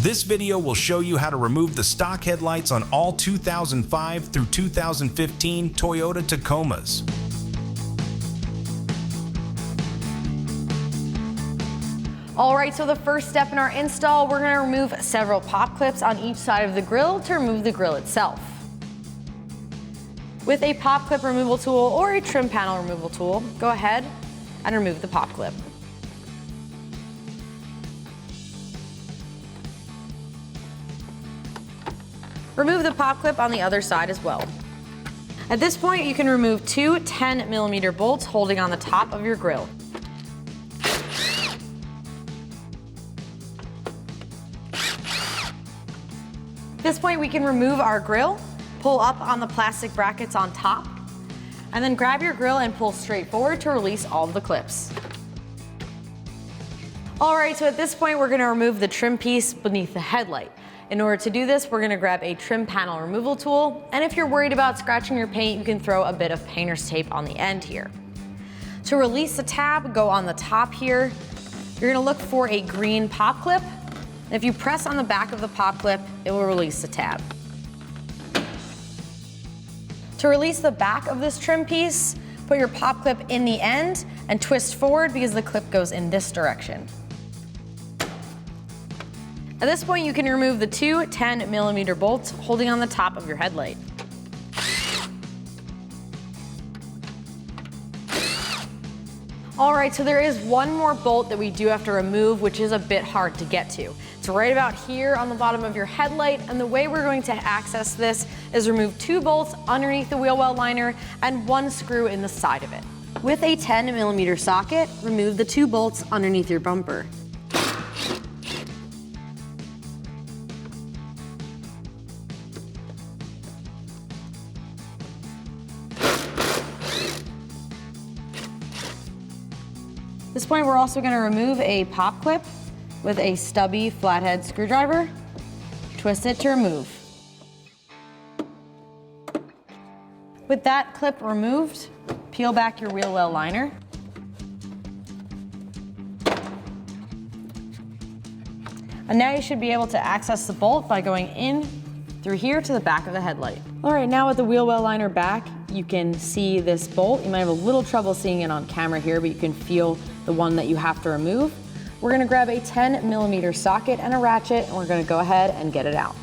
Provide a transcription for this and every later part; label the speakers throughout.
Speaker 1: This video will show you how to remove the stock headlights on all 2005 through 2015 Toyota Tacomas.
Speaker 2: Alright, so the first step in our install, we're going to remove several pop clips on each side of the grille to remove the grille itself. With a pop clip removal tool or a trim panel removal tool, go ahead and remove the pop clip. Remove the pop clip on the other side as well. At this point, you can remove two 10mm bolts holding on the top of your grille. At this point, we can remove our grille, pull up on the plastic brackets on top, and then grab your grille and pull straight forward to release all of the clips. Alright, so at this point, we're going to remove the trim piece beneath the headlight. In order to do this, we're going to grab a trim panel removal tool, and if you're worried about scratching your paint, you can throw a bit of painter's tape on the end here. To release the tab, go on the top here. You're going to look for a green pop clip. If you press on the back of the pop clip, it will release the tab. To release the back of this trim piece, put your pop clip in the end and twist forward because the clip goes in this direction. At this point, you can remove the two 10mm bolts holding on the top of your headlight. Alright, so there is one more bolt that we do have to remove, which is a bit hard to get to. It's right about here on the bottom of your headlight, and the way we're going to access this is remove two bolts underneath the wheel well liner and one screw in the side of it. With a 10mm socket, remove the two bolts underneath your bumper. At this point, we're also going to remove a pop clip with a stubby flathead screwdriver. Twist it to remove. With that clip removed, peel back your wheel well liner. And now you should be able to access the bolt by going in through here to the back of the headlight. All right, now with the wheel well liner back, you can see this bolt. You might have a little trouble seeing it on camera here, but you can feel the one that you have to remove. We're going to grab a 10mm socket and a ratchet, and we're going to go ahead and get it out.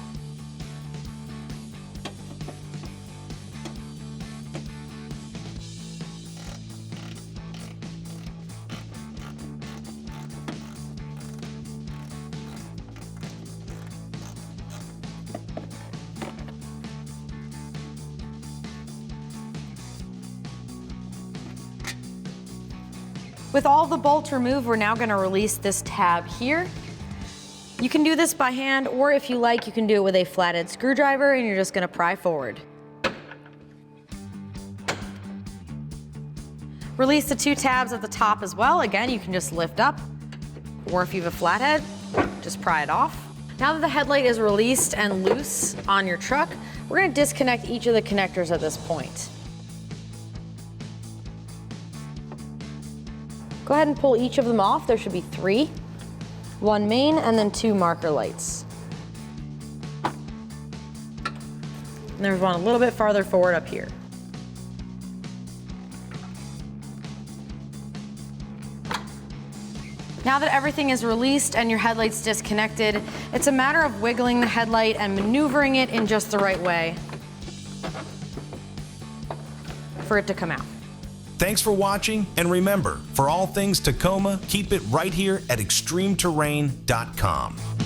Speaker 2: With all the bolts removed, we're now going to release this tab here. You can do this by hand, or if you like, you can do it with a flathead screwdriver, and you're just going to pry forward. Release the two tabs at the top as well. Again, you can just lift up, or if you have a flathead, just pry it off. Now that the headlight is released and loose on your truck, we're going to disconnect each of the connectors at this point. Go ahead and pull each of them off. There should be three. One main and then two marker lights. And there's one a little bit farther forward up here. Now that everything is released and your headlight's disconnected, it's a matter of wiggling the headlight and maneuvering it in just the right way for it to come out.
Speaker 1: Thanks for watching, and remember, for all things Tacoma, keep it right here at ExtremeTerrain.com.